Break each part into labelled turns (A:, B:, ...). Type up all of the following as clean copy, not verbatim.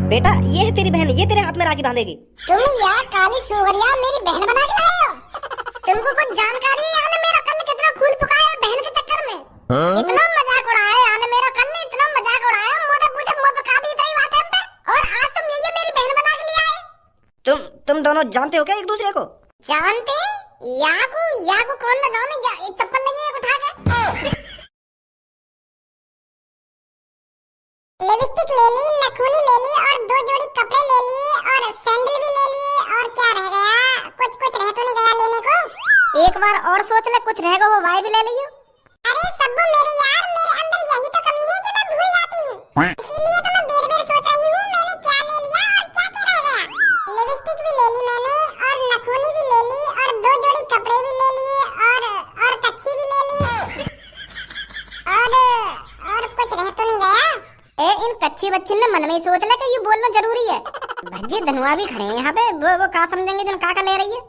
A: बेटा ये है तेरी बहन, ये तेरे हाथ में राखी बांधेगी।
B: तुम यार काली सुअरिया मेरी बहन बना के लाए हो। तुमको कुछ जानकारी है यार मेरा कल कितना खून फुकाया बहन के चक्कर में। इतना मजाक उड़ाया यार मेरा कल ने, इतना मजाक उड़ाया मुझे पूछे मुंह पे काबी इतनी बात है पे। और आज तुम ये मेरी बहन बना के ले आए।
A: तुम दोनों जानते हो क्या एक दूसरे को?
B: जानते? याकू कौन ना जाने, चप्पल लगी है उठा के। लिपस्टिक ले ली, नखूनी ले ली और 2 जोड़ी कपड़े ले लिए और सैंडल भी ले लिए। और क्या रह गया? कुछ रह तो नहीं गया लेने को? एक बार और सोच ले, कुछ रहेगा वो वाई भी ले लियो। अरे सब्बू मेरे यार, मेरे अंदर यही तो कमी है कि मैं भूल जाती हूँ, इसीलिए तो मैं बेर सोच रही हूँ मैंने क्या ले लिया और क्या रह गया। लिपस्टिक भी ले ली मैंने और नखूनी भी ले ली और 2 जोड़ी कपड़े भी ले लिए और कच्छी भी ले ली और कुछ रह तो नहीं गया। इन कच्ची बच्ची ने मन में सोच ले कि ये बोलना जरूरी है। भज्जी धनुआ भी खड़े हैं यहाँ पे, वो का समझेंगे जन का ले रही है।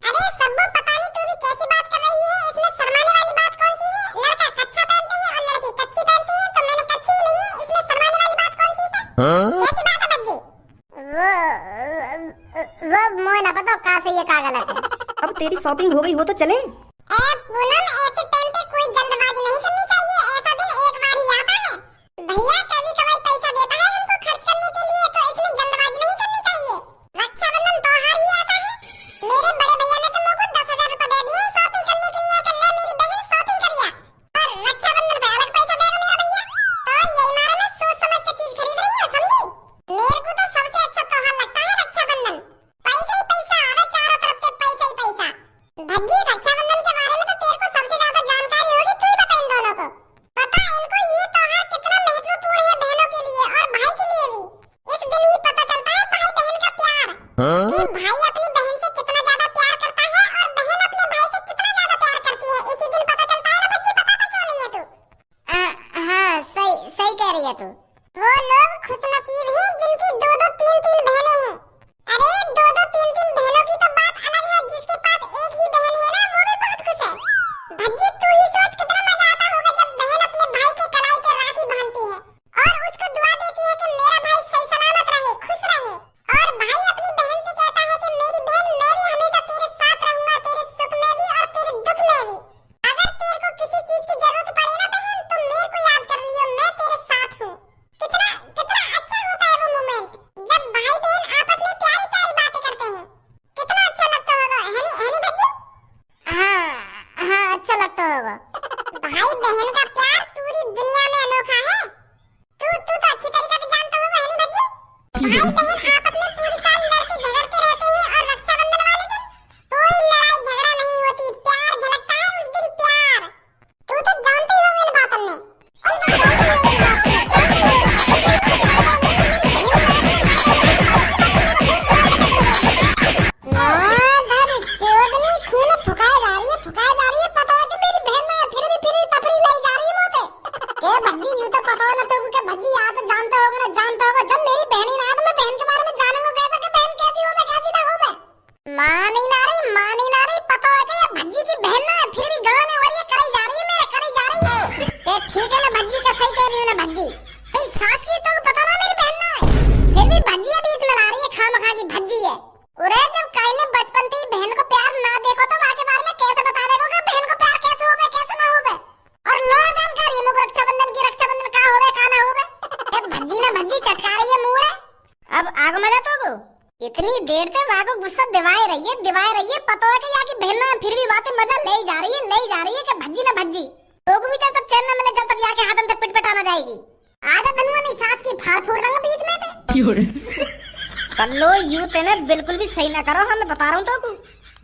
B: अरे सब्बू पता नहीं तू भी कैसी बात कर रही है, इसमें शर्माने वाली बात कौन सी है? लड़का कच्चा पहनते हैं और लड़की कच्ची पहनती है, तो मैंने कच्ची ही ली है, इसमें शर्माने वाली बात कौन सी है? कैसी बात है भज्जी? वो मोह ना पता का सही है का गलत है।
A: अब तेरी शॉपिंग हो गई हो तो चले।
B: पूनम ऐसे टाइम पे कोई जल्दबाजी नहीं करनी चाहिए, ऐसा दिन एक बार ही आता है। भैया कभी कभार पैसा देता है हमको खर्च करने के लिए, तो इसमें जल्दबाजी नहीं करनी चाहिए। रक्षाबंधन त्योहार ही ऐसा है। मेरे बड़े भैया ने तो मुझको 10,000 रुपए दे दिए शॉपिंग करने के लिए, कि ले मेरी बहन शॉपिंग करिया, और रक्षाबंधन पे अलग पैसा देगा मेरा भैया। तो यही मारे मैं सोच समझ के चीज खरीद रही हूँ, समझी? मेरे को तो सबसे अच्छा त्योहार लगता है रक्षाबंधन। पैसा ही पैसा आवे चारों तरफ से, पैसा ही पैसा। भज्जी रक्षाबंधन के बारे में तो तेरे को सबसे ज्यादा जानकारी होगी, तू ही बता इन दोनों को। पता इनको ये त्योहार कितना महत्वपूर्ण है बहनों के लिए और भाई के लिए भी। इस दिन ही पता चलता है भाई बहन का प्यार, कि भाई अपनी बहन से कितना ज्यादा प्यार करता है और बहन अपने भाई से कितना ज्यादा प्यार करती है। इसी दिन पता चलता है ना बच्ची, पता तो क्यों नहीं है तू? हाँ सही कह रही है तू। वो लोग खुशनसीब हैं जिनकी 2-2 3-3 बहनें हैं। अरे 2-2 3-3 बहनों की तो बात अलग है, जिसके पास एक ही बहन है ना वो भी बहुत खुश है। भज्जी तू ही सोच कितना मजा आता होगा जब बहन अपने भाई के कलाई पे राखी बांधती है और उसको दुआ देती है कि मेरा भाई सही सलामत रहे, खुश रहे। और भाई अपनी बहन से कहता है कि मेरी बहन मैं भी हमेशा तेरे साथ रहूंगा, तेरे सुख में भी और तेरे दुख में भी। अगर तेरे को किसी चीज की जरूरत पड़े ना बहन, तो मेरे को याद कर लियो, मैं तेरे साथ हूँ। कितना अच्छा होता है वो मोमेंट जब भाई बहन आपस में प्यारी प्यारी बातें करते हैं। कितना अच्छा लगता होगा, है नहीं भज्जी? हाँ अच्छा लगता होगा। भाई बहन का प्यार पूरी दुनिया में अनोखा है। तू तो अच्छी तरीके से जानता होगा, है नहीं भज्जी? भाई बहन आपस में पूरी साल लड़ते झगड़ते रहते हैं और रक्षाबंधन वाले दिन कोई लड़ाई झगड़ा नहीं होती, प्यार झलकता है उस दिन, प्यार। तू तो जानते ही हो इन बातों में। ठीक है ना भज्जी का सही कह रही हूँ ना भज्जी? भाई सास की तो पता ना मेरी बहन ना है, फिर भी भज्जी अभी इसमें ला रही है खामखा की भज्जी है। अरे जब काई ने बचपन से ही बहन को प्यार ना देखो तो आगे बार में कैसे बता देगा कि बहन को प्यार कैसे होवे कैसे ना होवे? और लो जानकारी है मुझे रक्षाबंधन का होवे का ना होवे। ये भज्जी ना भज्जी चटका रही है मुंह है। अब आग मजा तो को इतनी देर से वाह को गुस्सा दिवाए रही है, पता है कि यहाँ की बहन ना फिर भी बातें मजा ले जा रही है कि भज्जी ना भज्जी तो भी जब तक चैन न मिले, जब तक यहाँ के हाथन तक पिटपिटाना जाएगी। आधा धनुआ नहीं सास की फाड़ फोड़ दूंगा बीच में ते।
A: कल्लो यू तेने बिल्कुल भी सही ना करो, हमें बता रहा हूँ तो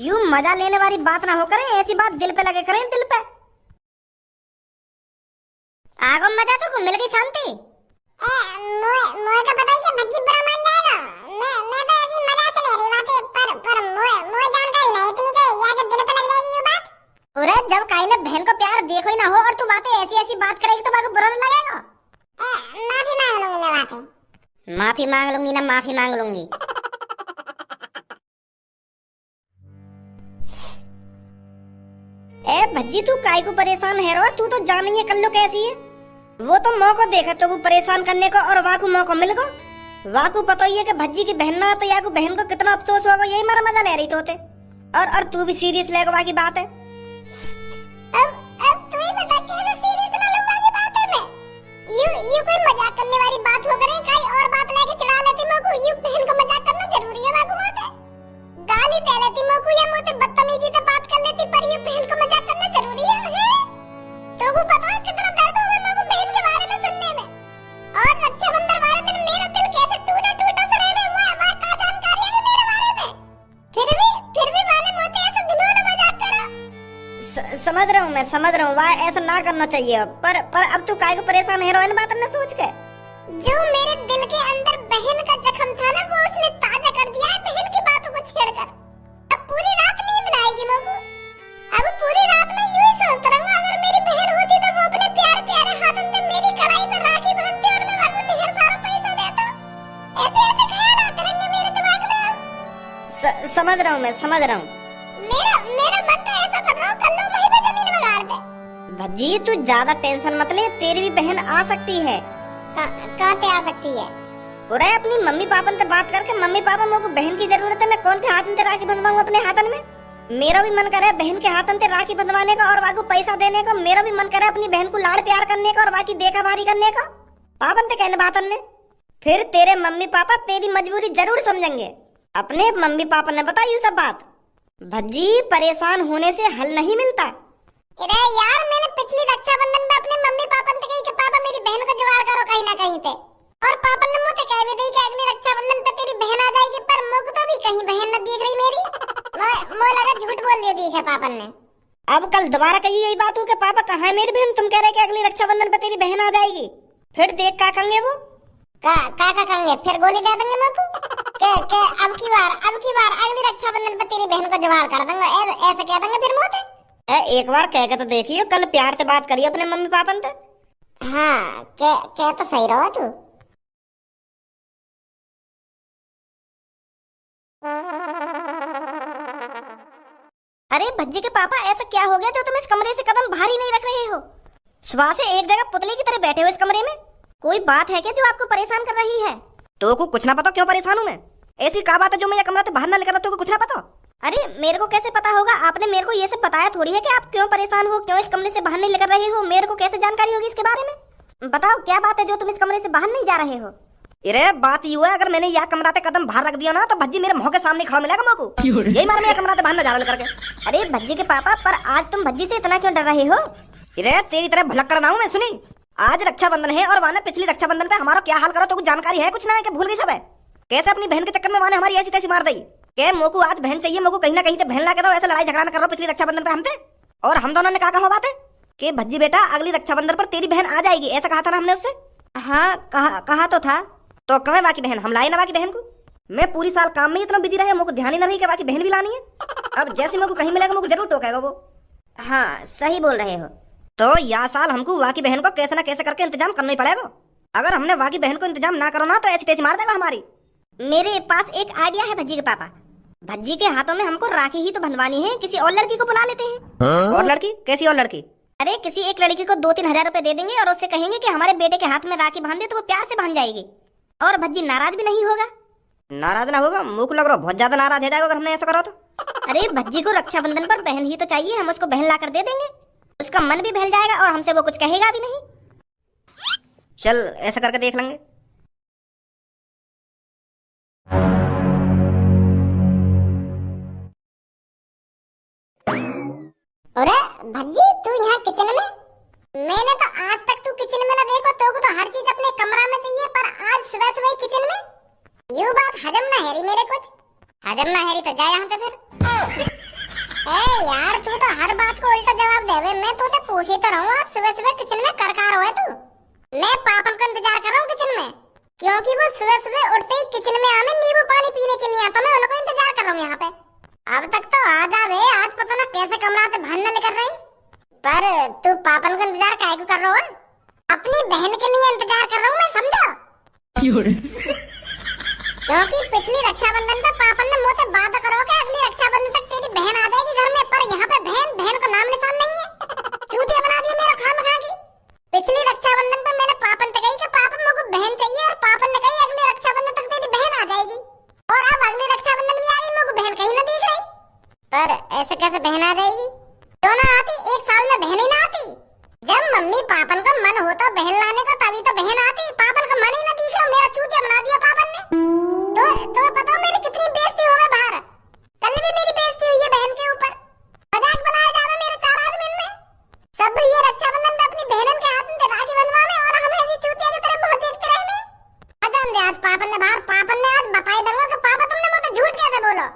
A: यू मजा लेने वाली बात ना हो करे, ऐसी बात दिल पे लगे करें, दिल पे। आगो मजा तो मिल गई शांति। मोए का पता ही कि भज्जी बुरा मान जाएगा। मैं तो ऐसी मजा से ले रही बातें, पर मोए जानकारी नहीं इतनी कि यहाँ के दिल पे लग जाएगी ये बात। अरे जब काई ने बहन को प्यार देखो ही ना हो और तू बातें ऐसी बात करेगी तो बात बुरा न लगेगा। माफी मांग लूंगी ना, माफी मांग लूंगी। ए भज्जी तू काई को परेशान है रो, तू तो जान ही है कल्लो कैसी है। वो तो मौका देखा तो परेशान करने को और वहाँ को मौका मिल गो।
C: वाकू पता ही है कि भज्जी की बहन ना तो याकू बहन को कितना अफसोस होगा, यही मारा मजा ले रही तो होते। और तू भी सीरियस लेगा की बात है।
B: अब तू ही बता कैसे सीरियस ना लूंगा की बात है मैं। यू कोई मजाक करने वाली बात हो करे, कई और बात लेके चढ़ा लेती मको। यू बहन को मजाक करना जरूरी है वाकू मोते। गाली दे लेती मको या मोते बदतमीजी से बात कर लेती, पर यू बहन को मजाक करना जरूरी है? तो को पता है कितना दर्द होगा मको बहन के बारे में सुनने में। और रक्षाबंधन वाले दिन मेरा दिल कैसे टूटा टूटा सा रहे वो का जानकारी है मेरे बारे में। फिर भी माने मोते ऐसा घिनौना मजाक करा।
C: समझ रहा हूँ वाह ऐसा ना करना चाहिए। पर अब तू काहे को परेशान है रोइन बात न सोच के।
B: जो मेरे दिल के अंदर बहन का जख्म था ना, वो उसने ताजा कर दिया है बहन की बातों को छेड़कर। अब पूरी रात नींद न आएगी मगू। अब पूरी रात में यूं ही सोचता रहूंगा, अगर मेरी बहन होती तो वो अपने प्यारे प्यारे हाथों से मेरी कलाई पर राखी बांधती और मैं वाकू ढेर सारा पैसा देता। ऐसे ऐसे ख्याल आते रहेंगे मेरे दिमाग में।
C: समझ रहा हूँ।
B: मेरा मन तो ऐसा कर रहा हूँ कल लो वहीं पे जमीन में गाड़ दे।
C: भज्जी तू ज्यादा टेंशन मत ले, तेरी भी बहन आ सकती है।
B: कहाँ से आ सकती है?
C: और अपनी मम्मी पापा से बात करके, मम्मी पापा मेरे को बहन की जरूरत है, मैं कौन के हाथ में राखी बंधवाऊं अपने हाथन में। मेरा भी मन करे बहन के हाथन से राखी बंधवाने का और वाकू पैसा देने का। मेरा भी मन करे अपनी बहन को लाड़ प्यार करने का और बाकी देखा भारी करने का। पापन से कहने बातन ने फिर तेरे मम्मी पापा तेरी मजबूरी जरूर समझेंगे। अपने मम्मी पापा ने बताई सब बात। भज्जी परेशान होने से हल नहीं मिलता।
B: अरे यार मैंने पिछली रक्षाबंधन में अपने मम्मी पापा से कही कि पापा मेरी बहन को जुगाड़ करो कहीं ना कहीं पे, और पापा ने मुझे कह भी दी कि अगली रक्षाबंधन पे तेरी बहन आ जाएगी, पर मुझे तो भी कहीं बहन न दिख रही मेरी। मुझे लगा झूठ बोल दिया दी है पापा ने।
C: अब कल दोबारा कही यही बात हो कि पापा कहाँ है मेरी बहन, तुम कह रहे कि अगली रक्षाबंधन पे तेरी बहन आ जाएगी। फिर देख क्या करेंगे वो
B: का करेंगे, फिर गोली दे देंगे मेरे को के अब की बार अगली रक्षाबंधन पे तेरी बहन को जुगाड़ कर देंगे, ऐसे कह देंगे फिर मुझे।
C: एक बार कह के तो देखियो, कल प्यार से बात करिए अपने मम्मी पापा से।
B: हाँ कह तो सही रहो तू।
C: अरे भज्जी के पापा ऐसा क्या हो गया जो तुम इस कमरे से कदम बाहर ही नहीं रख रहे हो? सुबह से एक जगह पुतले की तरह बैठे हो इस कमरे में। कोई बात है क्या जो आपको परेशान कर रही है?
D: तो को कुछ ना पता क्यों परेशान हूँ मैं? ऐसी क्या बात है जो मैं ये कमरा से बाहर ना लेकर तो को कुछ ना पता?
C: अरे मेरे को कैसे पता होगा? आपने मेरे को ये सब बताया थोड़ी है कि आप क्यों परेशान हो, क्यों इस कमरे से बाहर नहीं लेकर रहे हो। मेरे को कैसे जानकारी होगी इसके बारे में? बताओ क्या बात है जो तुम इस कमरे से बाहर नहीं जा रहे हो?
D: अरे बात ये है, अगर मैंने यह कमरा से कदम बाहर रख दिया ना तो भज्जी मेरे मुंह के सामने खड़ा मिलेगा मेरे को। यही मार मैं कमरा से बाहर ना जा रहा करके।
C: अरे भज्जी के पापा, पर आज तुम भज्जी से इतना क्यों डर रहे हो?
D: अरे तेरी तरह भुलक्कड़ ना हूं मैं। सुनी, आज रक्षाबंधन है और वाने पिछली रक्षाबंधन पे हमारा क्या हाल करो तो कुछ जानकारी है कुछ ना है कि भूल गई सब है? कैसे अपनी बहन के चक्कर में वाने हमारी ऐसी तैसी मार दी के मोको आज बहन चाहिए, मोको कहीं ना कहीं से बहन ला के दो। ऐसा लड़ाई झगड़ा न करो पिछली रक्षाबंधन पे हमसे। और हम दोनों ने कहा बात है कि भज्जी बेटा अगली रक्षाबंधन पर तेरी बहन आ जाएगी, ऐसा कहा था ना हमने उससे।
C: हाँ कहा तो था।
D: तो कमें बाकी बहन हम लाए ना बाकी बहन को। मैं पूरी साल काम में इतना बिजी रहे, मुझको ध्यान ही न रही कि बाकी बहन भी लानी है। अब जैसे मुझको कहीं मिलेगा मुझको जरूर टोकेगा वो।
C: हाँ सही बोल रहे हो।
D: तो यह साल हमको वाकी बहन को कैसे ना कैसे करके इंतजाम करना ही पड़ेगा। अगर हमने वाकी बहन को इंतजाम ना करो ना तो ऐसी तैसी मार देगा हमारी।
C: मेरे पास एक आइडिया है भज्जी के पापा। भज्जी के हाथों में हमको राखी ही तो बंधवानी है, किसी और लड़की को बुला लेते हैं।
D: और लड़की? कैसी और लड़की?
C: अरे किसी एक लड़की को 2-3 हजार रुपए दे देंगे और उससे कहेंगे कि हमारे बेटे के हाथ में राखी बांध दे, तो वो प्यार से बांध जाएगी और भज्जी नाराज भी नहीं होगा।
D: नाराज ना होगा? मुख लग रहा बहुत ज्यादा नाराज हो जाएगा अगर हमने ऐसा करो तो।
C: अरे भज्जी को रक्षाबंधन पर बहन ही तो चाहिए, हम उसको बहन ला कर दे देंगे। उसका मन भी बहल जाएगा और हमसे वो कुछ कहेगा भी नहीं।
D: चल ऐसा करके देख लेंगे।
B: अरे भज्जी तू यहाँ किचन में? मैंने तो आज तक तू किचन में ना देखो, तो हर चीज अपने कमरा में चाहिए, पर आज सुबह सुबह किचन में? यू बात हजम ना है रही मेरे कुछ। हजम ना है रही तो जा यहाँ से फिर। ए यार तू तो हर बात को उल्टा जवाब देवे। मैं तो पूछ ही तो रहूँ, आज सुबह सुबह किचन में करकार हो तू। मैं पापन का इंतजार कर रहा हूँ किचन में, क्योंकि वो सुबह सुबह उठते ही किचन में आने नींबू पानी पीने के लिए आता। मैं उनको इंतजार कर रहा हूँ यहाँ पे। अब तक तो आ जावे, आज पता ना कैसे कमरा से बाहर न लेकर रही। पर तू पापन का इंतजार काहे को कर रहा है? अपनी बहन के लिए इंतजार कर रहा हूँ मैं, समझो। क्योंकि पिछली रक्षाबंधन पे पापन ने मुझसे बात करो कि अगली रक्षाबंधन तक तेरी बहन आ जाएगी घर में, पर यहाँ पे बहन को नाम निशान नहीं है। चूतिया बना दिया मेरा खामखा की। पिछली रक्षाबंधन पे मैंने पापन से कही कि पापन मुझको बहन चाहिए, और पापन ने कही अगली रक्षाबंधन
A: कैसे बहन आ जाएगी? क्यों ना आती? एक साल में बहन ही ना आती। जब मम्मी पापन का मन होता बहन लाने का तभी तो बहन आती। पापन का मन ही ना दिखे, मेरा चूतिया बना दिया पापन ने। तो बताओ मेरी कितनी बेइज्जती हो गई बाहर। कल भी मेरी बेइज्जती हुई है बहन के ऊपर। मजाक बनाया जा रहा मेरे 4 आदमी में। सब ये रक्षाबंधन पे अपनी बहनन के हाथ में राखी बंधवाने और हम ऐसी चूतिया की तरह मुंह देखते रहे। अजान दे आज पापन ने बाहर, पापन ने आज बताई दूंगा कि पापा तुमने मुझे झूठ कैसे बोलो।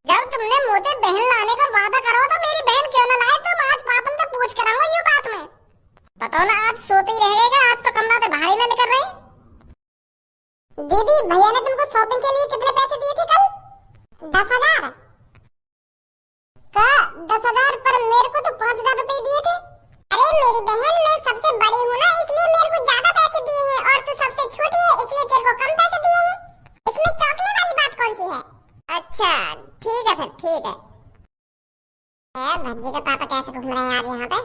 A: जब तुमने मुझे बहन लाने का वादा करो तो मेरी बहन क्यों न लाए? तुम आज पापन से पूछ कर आऊंगा ये बात में। बताओ ना आज सोते ही रह गएगा? आज तो कमरा से बाहर ही ना निकल रहे। दीदी भैया ने तुमको शॉपिंग के लिए कितने पैसे दिए थे कल? 10,000 का 10,000 पर मेरे को तो 5,000 रुपए दिए थे।
B: अरे मेरी बहन मैं सबसे बड़ी हूँ ना, इसलिए मेरे को ज्यादा पैसे दिए हैं और तू सबसे छोटी है इसलिए तेरे को कम पैसे दिए हैं। इसमें चौंकने वाली बात कौन सी है?
A: अच्छा ठीक है फिर, ठीक है।
B: भज्जी के पापा कैसे घूम रहे हैं आज यहाँ पे?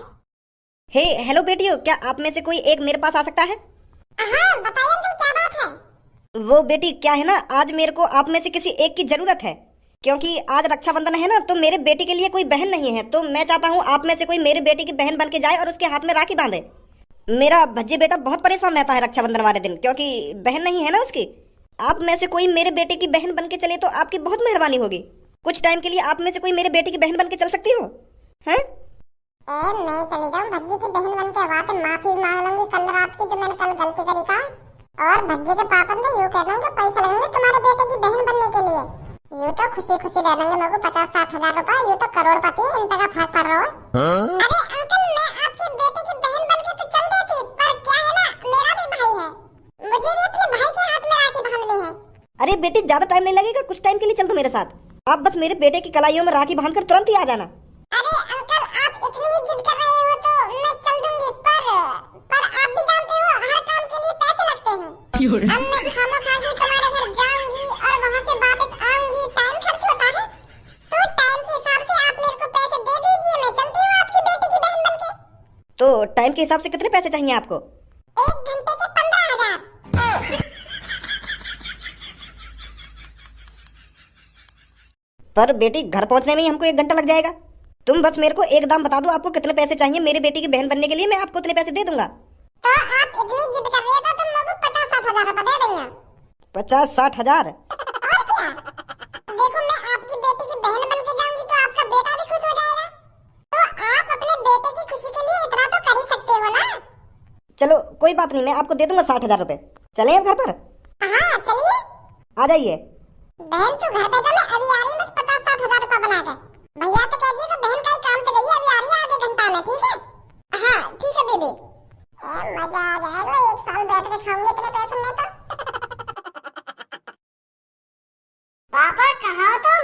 D: हे हेलो बेटियों, क्या आप में से कोई एक मेरे पास आ सकता है?
B: हाँ बताइए अंकल क्या बात है?
D: वो बेटी क्या है ना, आज मेरे को आप में से किसी एक की जरूरत है, क्योंकि आज रक्षाबंधन है ना, तो मेरे बेटी के लिए कोई बहन नहीं है। तो मैं चाहता हूँ आप में से कोई मेरे बेटी की बहन बन के जाए और उसके हाथ में राखी बांधे। मेरा भज्जी बेटा बहुत परेशान रहता है रक्षाबंधन वाले दिन, क्योंकि बहन नहीं है ना उसकी। आप में से कोई मेरे बेटे की बहन बन के चले तो आपकी बहुत मेहरबानी होगी। कुछ टाइम के लिए आप में से कोई मेरे बेटे की बहन बन के चल सकती हो? हैं?
B: मैं चली जाऊँ भज्जी की बहन बन के, वहाँ पे माफी मांग लूंगी कल रात की जो मैंने कल गलती करी का। और भज्जी के पापा ने यूँ कह दूंगा पैसा लगेंगे तुम्हारे बेटे की बहन बनने के लिए। यूँ तो खुशी खुशी दे देंगे मेरे को 50-60 हजार रुपए। यूँ तो करोड़पति इन तक फाक कर रहा हो। अरे अंकल मैं आपके बेटे की बहन बन के तो चल देती, पर क्या है ना मेरा भी भाई है, मुझे भी अपने भाई के हाथ में राखी बांधनी है।
D: अरे बेटी ज्यादा टाइम नहीं लगेगा, कुछ टाइम के लिए चल दो मेरे साथ। आप बस मेरे बेटे की कलाइयों में राखी बांधकर तुरंत ही आ जाना।
B: अरे अंकल आप इतनी ही जिद कर रहे हो तो मैं चल दूंगी, पर आप भी जानते हो हर काम के लिए पैसे लगते हैं। अब मैं खामखा के तुम्हारे घर जाऊंगी और वहाँ से वापस आऊंगी, टाइम खर्च होता है। तो टाइम के हिसाब से आप मेरे को पैसे दे दीजिए, मैं चलती हूँ आपकी बेटी की बहन बनके।
D: तो टाइम के हिसाब से कितने पैसे चाहिए आपको?
B: 1 घंटे के 15,000।
D: पर बेटी घर पहुंचने में ही हमको 1 घंटा लग जाएगा। तुम बस मेरे को एक दाम बता दो, आपको कितने पैसे चाहिए मेरी बेटी की बहन बनने के लिए, मैं आपको उतने पैसे दे दूंगा।
B: तो आप इतनी जिद कर रहे हो तो तुम लोगों को 50-60 हजार रुपए दे देंगे।
D: 50-60 हजार?
B: और क्या? देखो मैं आपकी बेटी की बहन बन के जाऊंगी तो आपका बेटा भी खुश हो जाएगा। तो आप अपने बेटे की खुशी के लिए इतना तो कर ही सकते हो ना।
D: चलो कोई बात नहीं, मैं आपको दे दूंगा 60 हजार रुपए। चले अब घर पर?
B: हाँ चलिए।
D: आ जाइए।
B: बहन तू घर पे जा, मैं अभी आ रही हूँ बस 50-60 हजार रुपए बना के। भैया तो कह दिए बहन का ही काम तो गई है, अभी आ रही है आधे घंटा में, ठीक है? हाँ ठीक है दीदी। मजा आ जाएगा, 1 साल बैठ के खाऊंगे इतने पैसे में तो।
A: पापा कहाँ हो तुम?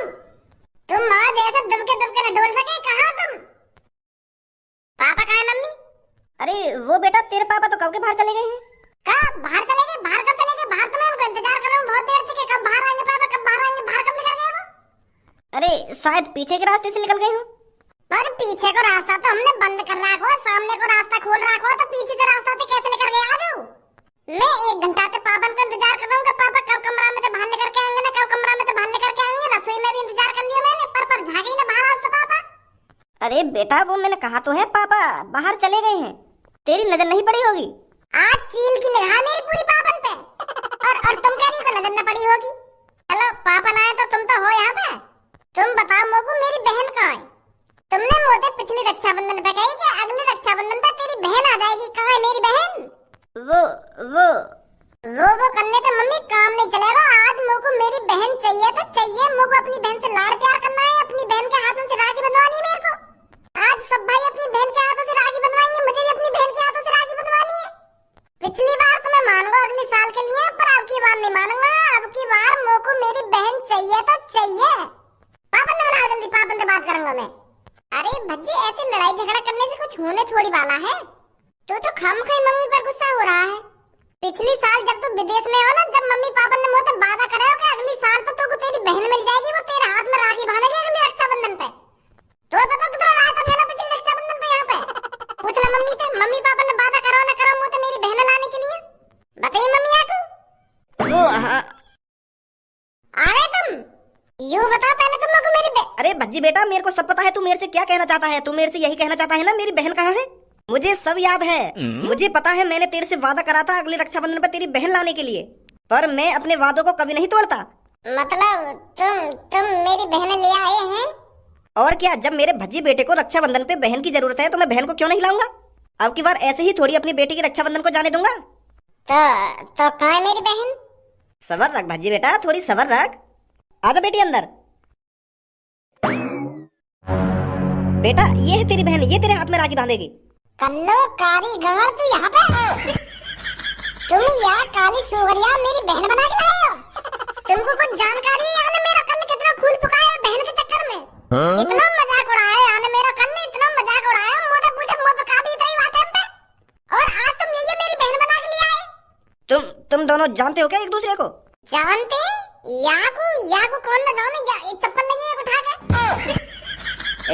A: तुम आज ऐसे दुबके दुबके न डोल सके, कहाँ हो तुम? पापा कहाँ है? मम्मी?
C: अरे वो बेटा तेरे पापा तो कब के बाहर चले गए हैं।
A: कब बाहर चले गए? बाहर कब चले गए? बाहर तो मैं उनका इंतजार कर रहा हूँ बहुत देर से कि कब बाहर आएंगे पापा, कब बाहर आएंगे। बाहर कब निकल गए वो?
C: अरे शायद पीछे के रास्ते से निकल गए हो।
A: पर पीछे को रास्ता तो हमने बंद कर रखा हो, सामने को रास्ता खोल रखा हो, तो पीछे से रास्ता से कैसे निकल गए? आ जाओ। मैं 1 घंटा से पापन का इंतजार कर रहा हूँ कि पापा कब कमरा में से बाहर लेकर के आएंगे ना, कब कमरा में से बाहर लेकर के आएंगे। रसोई में भी इंतजार कर लिया मैंने, पर झाँकी ना बाहर आज तो पापा।
C: अरे बेटा वो मैंने कहा तो है पापा बाहर चले गए हैं, तेरी नजर नहीं पड़ी होगी।
A: आज चील की निगाह मेरी पूरी पापन पे, और तुम कह रही हो नजर न पड़ी होगी। चलो पापन आए तो तुम तो हो यहाँ पे। तुम बताओ मोगू मेरी बहन कहाँ है? तुमने मुझे पिछली रक्षाबंधन पे कही कि अगले रक्षाबंधन पे तेरी बहन आ जाएगी, कहाँ है मेरी बहन? वो करने से मम्मी काम नहीं चलेगा। आज मोगू मेरी बहन चाहिए तो चाहिए। मोगू अपनी बहन से लाड़ प्यार करना है, अपनी बहन के हाथों से राखी बंधवानी है मेरे को। आज सब भाई अपनी बहन के हाथों से राखी बंधवाएंगे, मुझे भी अपनी बहन के हाथों से राखी बंधवानी है। पिछली बार तो मैं मानूंगा अगले साल के लिए, पर अब की बार नहीं मानूंगा। अब की बार मोको मेरी बहन चाहिए तो चाहिए। पापन ने बुलाओ जल्दी, पापन से बात करूंगा मैं। अरे भज्जी ऐसे लड़ाई झगड़ा करने से कुछ होने थोड़ी वाला है। तो खामखा मम्मी पर गुस्सा हो रहा है। पिछली साल जब तू विदेश में हो ना, जब मम्मी पापा ने मुझसे वादा करा हो कि अगली साल पर तो तेरी बहन मिल जाएगी, वो तेरे हाथ में राखी बांधेगी अगले रक्षाबंधन पे। तो पता कितना रात है ना पिछले रक्षाबंधन पे यहाँ पे। पूछ ला मम्मी से, मम्मी पापा ने वादा करा ना करा मुझे मेरी बहन लाने के लिए। बताइए मम्मी आपको। आ गए तुम? यूँ बताओ पहले तुम लोग मेरी
D: अरे भज्जी बेटा, मेरे को सब पता है तू मेरे से क्या कहना चाहता है। तू मेरे से यही कहना चाहता है ना मेरी बहन कहाँ है। मुझे सब याद है, मुझे पता है। मैंने तेरे से वादा करा था अगले रक्षाबंधन पर तेरी बहन लाने के लिए, पर मैं अपने वादों को कभी नहीं तोड़ता।
A: मतलब तुम मेरी बहन ले आए हैं?
D: और क्या, जब मेरे भज्जी बेटे को रक्षाबंधन पे बहन की जरूरत है तो मैं बहन को क्यों नहीं लाऊंगा। अब की बार ऐसे ही थोड़ी अपनी बेटी की रक्षाबंधन को जाने दूंगा।
A: तो कहाँ है मेरी बहन?
D: सबर रख भज्जी बेटा, थोड़ी सबर रख। आजा बेटी अंदर। बेटा ये है तेरी बहन, ये तेरे हाथ में राखी बांधेगी।
A: कल्लो कारी गंवर, तू यहाँ पे? तुम यहाँ काली सुगरिया मेरी बहन बना के लाए हो? तुमको कुछ जानकारी है याने मेरा कल कितना खून फुकाया बहन के चक्कर में? इतना मजाक उड़ाया याने मेरा कल ने, इतना मजाक उड़ाया। मुझे पूछे मुझे पे काबी इतनी बात है पे? और आज तुम ये मेरी बहन बना के लिए आए?
D: तुम दोनों जानते हो क्या एक दूसरे को?
A: जानते? याकू कौन ना जाने, चप्पल लगी है उठा के।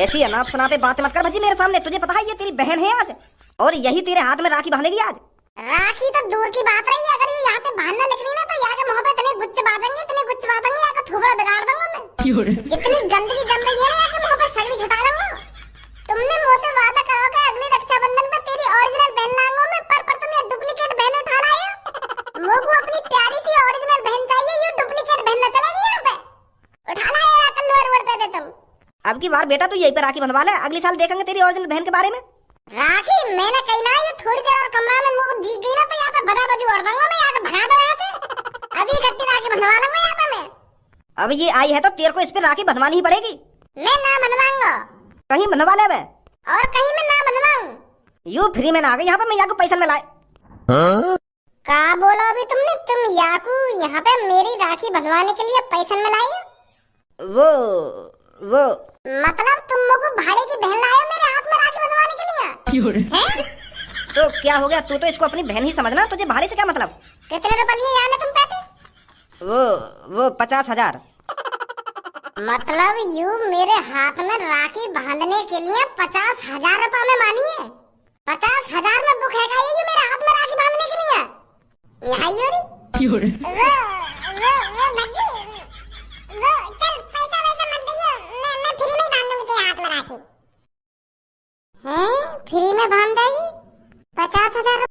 D: ऐसी अनाप शनापे बातें मत कर भज्जी मेरे सामने। तुझे पता है ये तेरी बहन है आज, और यही तेरे हाथ में राखी बांधेगी आज।
A: राखी तो दूर की बात रही, अगर ये यहाँ पे बांधने लग रही ना तो यहाँ के मुंह पे इतने गुच्छ बांधेंगे यहाँ का थोबड़ा बिगाड़ दूंगा मैं। जितनी गंदगी जम रही है ना यहाँ के मुंह पे सगड़ी छुटा लूंगा। तुमने मुझसे वादा करा कि अगले रक्षाबंधन पर तेरी ओरिजिनल बहन लाऊंगा मैं, पर तुम ये डुप्लीकेट बहन उठा लाए हो। मुझको अपनी प्यारी सी ओरिजिनल बहन चाहिए, ये डुप्लीकेट बहन न चलेगी यहाँ पे। उठा लाए यहाँ कल्लू अरवड़ पे दे तुम।
D: अब की बार बेटा तू यही पे राखी बंधवा ले, अगले साल देखेंगे तेरी ओरिजिनल बहन के बारे में।
A: राखी मैंने कही ना, ये थोड़ी देर और कमरा में मुझे दिख गई ना तो यहाँ पे बदा बदी उड़ दूंगा मैं, यहाँ पे भगा दो यहाँ से। अभी इकट्ठी राखी बंधवा लूंगा यहाँ पे मैं।
D: अब ये आई है तो तेरे को इस पे राखी बंधवानी ही पड़ेगी।
A: मैं ना बंधवाऊंगा।
D: कहीं बंधवा ले बे।
A: और कहीं मैं ना बंधवाऊं।
D: यू फ्री में ना आ गई यहाँ पे, मैं यहाँ को पैसा में लाए।
A: क्या बोला अभी तुमने? तुम याकू यहाँ पे मेरी राखी बंधवाने के लिए पैसा में लाई हो?
D: वो
A: मतलब तुम मुझको भाड़े की बहन लाए हो मेरे हाथ में राखी बंधवाने के लिए? हैं?
D: तो क्या हो गया, तू तो इसको अपनी बहन ही समझना, तुझे भाड़े से क्या मतलब।
A: कितने रुपए लिए यार तुम पैसे?
D: वो 50,000।
A: मतलब यू मेरे हाथ में राखी बांधने के लिए 50,000 रुपए में मानी है? 50,000 में बुक है क्या ये मेरे हाथ में राखी बांधने के लिए? यहाँ योरी वो भज्जी, वो चल पैसा वैसा मत दियो, मैं फ्री में बांध दूंगी तेरे हाथ में राखी। हैं? फ्री में बांध देगी? 50,000